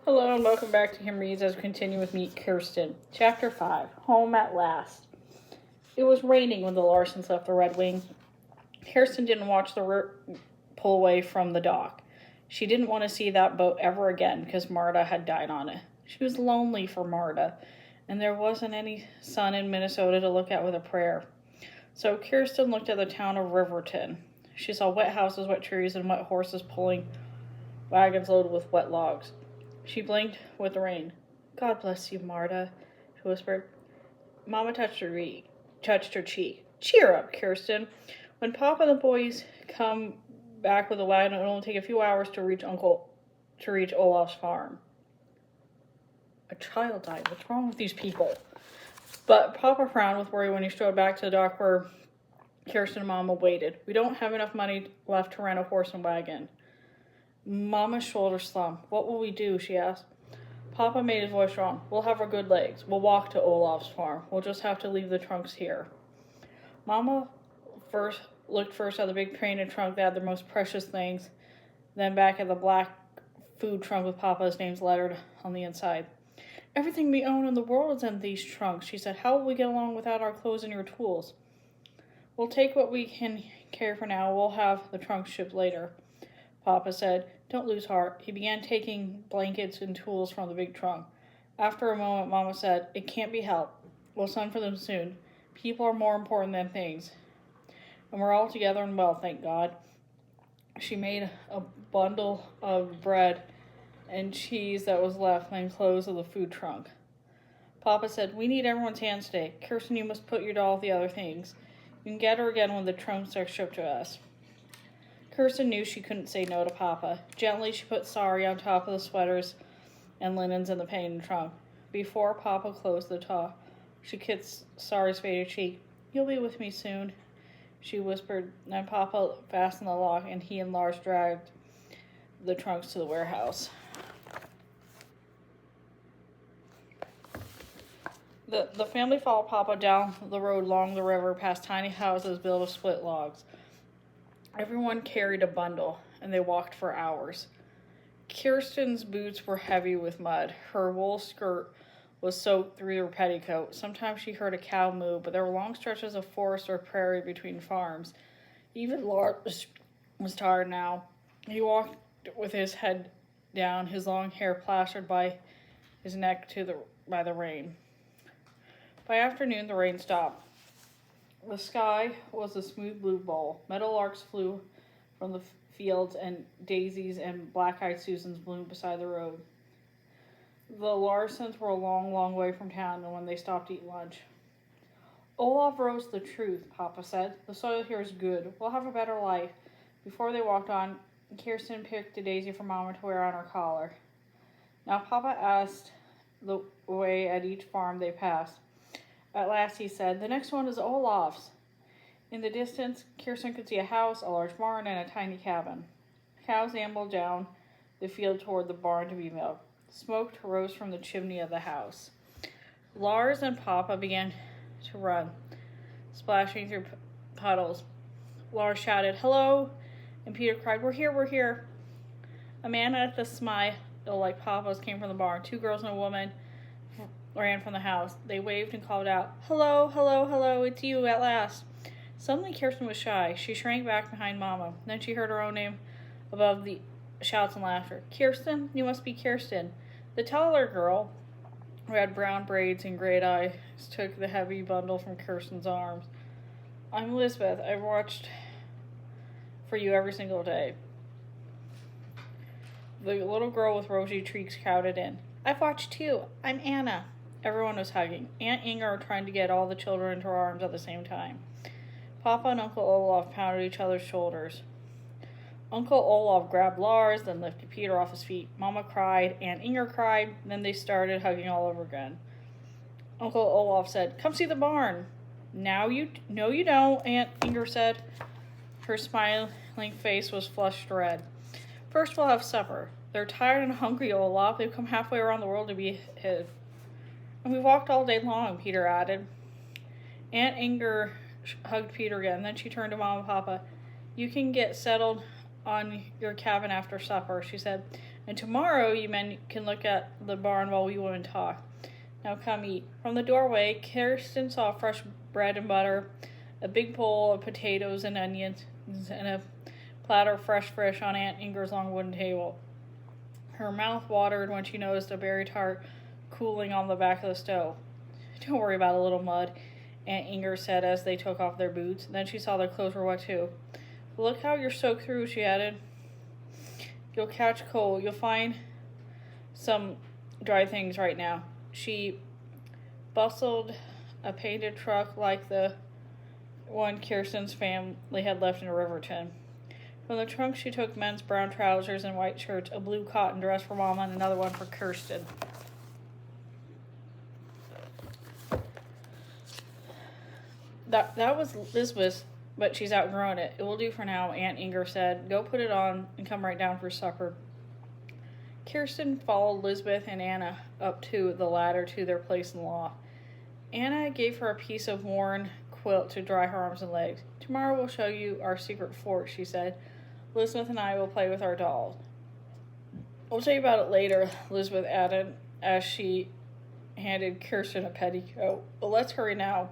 Hello and welcome back to Him Reads as we continue with Meet Kirsten. Chapter 5, Home at Last. It was raining when the Larsens left the Red Wing. Kirsten didn't watch the pull away from the dock. She didn't want to see that boat ever again because Marta had died on it. She was lonely for Marta, and there wasn't any sun in Minnesota to look at with a prayer. So Kirsten looked at the town of Riverton. She saw wet houses, wet trees, and wet horses pulling wagons loaded with wet logs. She blinked with the rain. "God bless you, Marta," she whispered. Mama touched her cheek. "Cheer up, Kirsten. When Papa and the boys come back with the wagon, it'll only take a few hours to reach Olav's farm." A child died. What's wrong with these people? But Papa frowned with worry when he strode back to the dock where Kirsten and Mama waited. "We don't have enough money left to rent a horse and wagon." Mama's shoulders slumped. "What will we do?" she asked. Papa made his voice strong. "We'll have our good legs. We'll walk to Olav's farm. We'll just have to leave the trunks here." Mama looked first at the big train and trunk that had their most precious things, then back at the black food trunk with Papa's names lettered on the inside. "Everything we own in the world is in these trunks," she said. "How will we get along without our clothes and your tools?" "We'll take what we can carry for now. We'll have the trunks shipped later," Papa said. "Don't lose heart." He began taking blankets and tools from the big trunk. After a moment, Mama said, "It can't be helped. We'll send for them soon. People are more important than things. And we're all together and well, thank God." She made a bundle of bread and cheese that was left and clothes of the food trunk. Papa said, "We need everyone's hands today. Kirsten, you must put your doll with the other things. You can get her again when the trunks are shipped to us." Kirsten knew she couldn't say no to Papa. Gently, she put sari on top of the sweaters and linens in the painted trunk. Before Papa closed the top, she kissed Sari's faded cheek. "You'll be with me soon," she whispered. Then Papa fastened the lock, and he and Lars dragged the trunks to the warehouse. The family followed Papa down the road along the river, past tiny houses built of split logs. Everyone carried a bundle, and they walked for hours. Kirsten's boots were heavy with mud. Her wool skirt was soaked through her petticoat. Sometimes she heard a cow moo, but there were long stretches of forest or prairie between farms. Even Lars was tired now. He walked with his head down, his long hair plastered by his neck by the rain. By afternoon, the rain stopped. The sky was a smooth blue bowl. Meadowlarks flew from the fields, and daisies and black-eyed Susans bloomed beside the road. The Larsens were a long, long way from town when they stopped to eat lunch. "Olav rose the truth," Papa said. "The soil here is good. We'll have a better life." Before they walked on, Kirsten picked a daisy for Mama to wear on her collar. Now Papa asked the way at each farm they passed. At last he said, "The next one is Olav's." In the distance, Kirsten could see a house, a large barn, and a tiny cabin. Cows ambled down the field toward the barn to be milked. Smoke rose from the chimney of the house. Lars and Papa began to run, splashing through puddles. Lars shouted, "Hello!" and Peter cried, "We're here, we're here!" A man at the smile like Papa's came from the barn. 2 girls and a woman ran from the house. They waved and called out, "Hello, hello, hello, it's you at last." Suddenly Kirsten was shy. She shrank back behind Mama. Then she heard her own name above the shouts and laughter. "Kirsten, you must be Kirsten." The taller girl, who had brown braids and great eyes, took the heavy bundle from Kirsten's arms. "I'm Elizabeth. I've watched for you every single day." The little girl with rosy cheeks crowded in. "I've watched too. I'm Anna." Everyone was hugging. Aunt Inger were trying to get all the children into her arms at the same time. Papa and Uncle Olav pounded each other's shoulders. Uncle Olav grabbed Lars, then lifted Peter off his feet. Mama cried, Aunt Inger cried, then they started hugging all over again. Uncle Olav said, "Come see the barn." No, you don't," Aunt Inger said. Her smiling face was flushed red. "First we'll have supper. They're tired and hungry, Olav. They've come halfway around the world to be hid." "And we walked all day long," Peter added. Aunt Inger hugged Peter again. Then she turned to Mom and Papa. "You can get settled on your cabin after supper," she said. And tomorrow you men can look at the barn while we women talk. Now come eat. From the doorway, Kirsten saw fresh bread and butter, a big bowl of potatoes and onions, and a platter of fresh fish on Aunt Inger's long wooden table. Her mouth watered when she noticed a berry tart cooling on the back of the stove. Don't worry about a little mud, Aunt Inger said as they took off their boots. Then she saw their clothes were wet too. Look how you're soaked through, she added. You'll catch cold. You'll find some dry things right now. She bustled a painted truck like the one Kirsten's family had left in Riverton. From the trunk she took men's brown trousers and white shirts, a blue cotton dress for Mama, and another one for Kirsten. That was Lisbeth's, but she's outgrown it. It will do for now, Aunt Inger said. Go put it on and come right down for supper. Kirsten followed Lisbeth and Anna up to the ladder to their place in the loft. Anna gave her a piece of worn quilt to dry her arms and legs. Tomorrow we'll show you our secret fort, she said. Lisbeth and I will play with our dolls. I'll tell you about it later, Lisbeth added as she handed Kirsten a petticoat. But let's hurry now.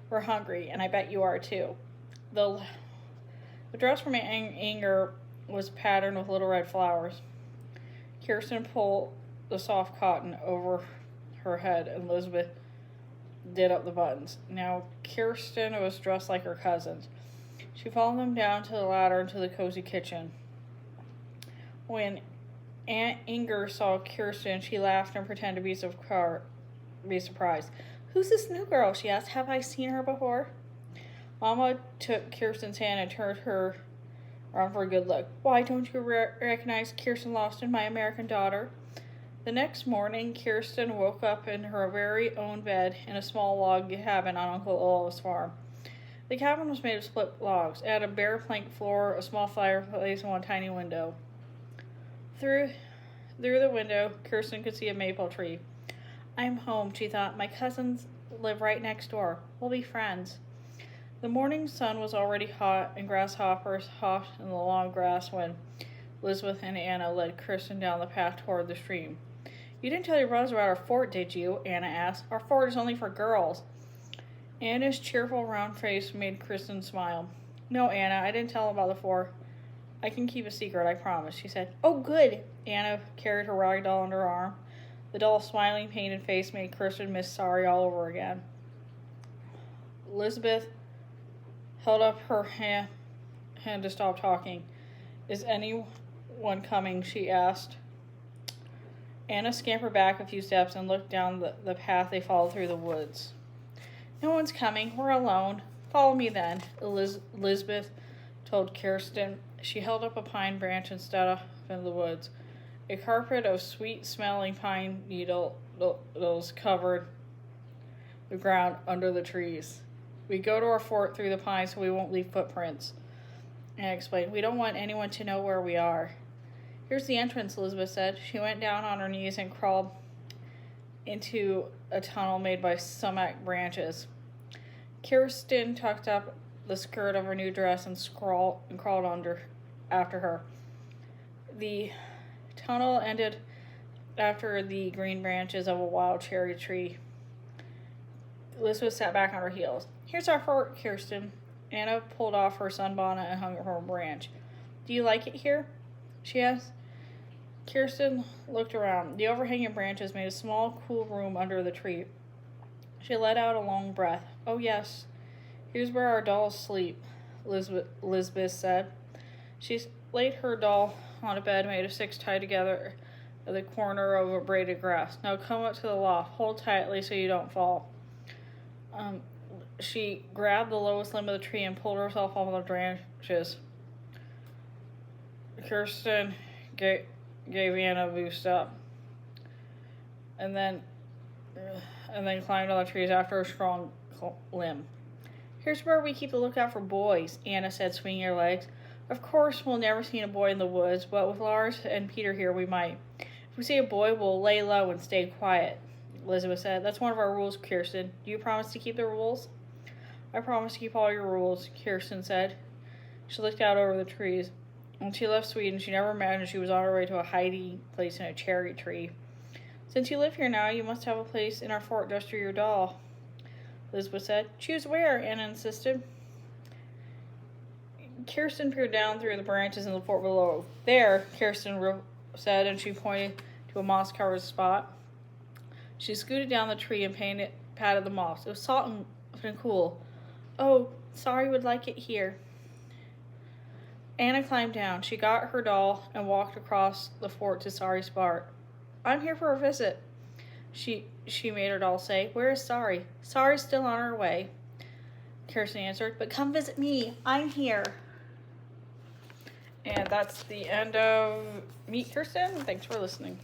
We're hungry, and I bet you are too. The dress from Aunt Inger was patterned with little red flowers. Kirsten pulled the soft cotton over her head, and Lisbeth did up the buttons. Now, Kirsten was dressed like her cousins. She followed them down to the ladder into the cozy kitchen. When Aunt Inger saw Kirsten, she laughed and pretended to be surprised. Who's this new girl? She asked. Have I seen her before? Mama took Kirsten's hand and turned her around for a good look. Why don't you recognize Kirsten Lawson, my American daughter? The next morning, Kirsten woke up in her very own bed in a small log cabin on Uncle Olav's farm. The cabin was made of split logs. It had a bare plank floor, a small fireplace, and one tiny window. Through the window, Kirsten could see a maple tree. I'm home, she thought. My cousins live right next door. We'll be friends. The morning sun was already hot, and grasshoppers hopped in the long grass when Elizabeth and Anna led Kirsten down the path toward the stream. You didn't tell your brothers about our fort, did you? Anna asked. Our fort is only for girls. Anna's cheerful round face made Kirsten smile. No, Anna, I didn't tell them about the fort. I can keep a secret, I promise, she said. Oh, good. Anna carried her rag doll under her arm. The doll's smiling, painted face made Kirsten miss sorry all over again. Elizabeth held up her hand to stop talking. Is anyone coming? She asked. Anna scampered back a few steps and looked down the path they followed through the woods. No one's coming. We're alone. Follow me then, Elizabeth told Kirsten. She held up a pine branch and stood off in the woods. A carpet of sweet-smelling pine needles covered the ground under the trees. We go to our fort through the pines so we won't leave footprints. Anna explained. We don't want anyone to know where we are. Here's the entrance, Elizabeth said. She went down on her knees and crawled into a tunnel made by sumac branches. Kirsten tucked up the skirt of her new dress and crawled after her. The tunnel ended after the green branches of a wild cherry tree. Elizabeth sat back on her heels. Here's our fort, Kirsten. Anna pulled off her sunbonnet and hung it from a branch. Do you like it here? She asked. Kirsten looked around. The overhanging branches made a small, cool room under the tree. She let out a long breath. Oh, yes. Here's where our dolls sleep, Elizabeth said. She laid her doll on a bed made of sticks tied together at the corner of a braided grass. Now come up to the loft. Hold tightly so you don't fall. She grabbed the lowest limb of the tree and pulled herself off the branches. Kirsten gave Anna a boost up, and then climbed on the trees after a strong limb. Here's where we keep the lookout for boys, Anna said, swinging her legs. Of course, we'll never see a boy in the woods, but with Lars and Peter here, we might. If we see a boy, we'll lay low and stay quiet, Elizabeth said. That's one of our rules, Kirsten. Do you promise to keep the rules? I promise to keep all your rules, Kirsten said. She looked out over the trees. When she left Sweden, she never imagined she was on her way to a hiding place in a cherry tree. Since you live here now, you must have a place in our fort just for your doll, Elizabeth said. Choose where, Anna insisted. Kirsten peered down through the branches in the fort below. There, Kirsten said, and she pointed to a moss-covered spot. She scooted down the tree and patted the moss. It was soft and cool. Oh, Sorry would like it here. Anna climbed down. She got her doll and walked across the fort to Sari's spot. I'm here for a visit, she made her doll say. Where is Sari? Sari's still on her way, Kirsten answered. But come visit me. I'm here. And that's the end of Meet Kirsten. Thanks for listening.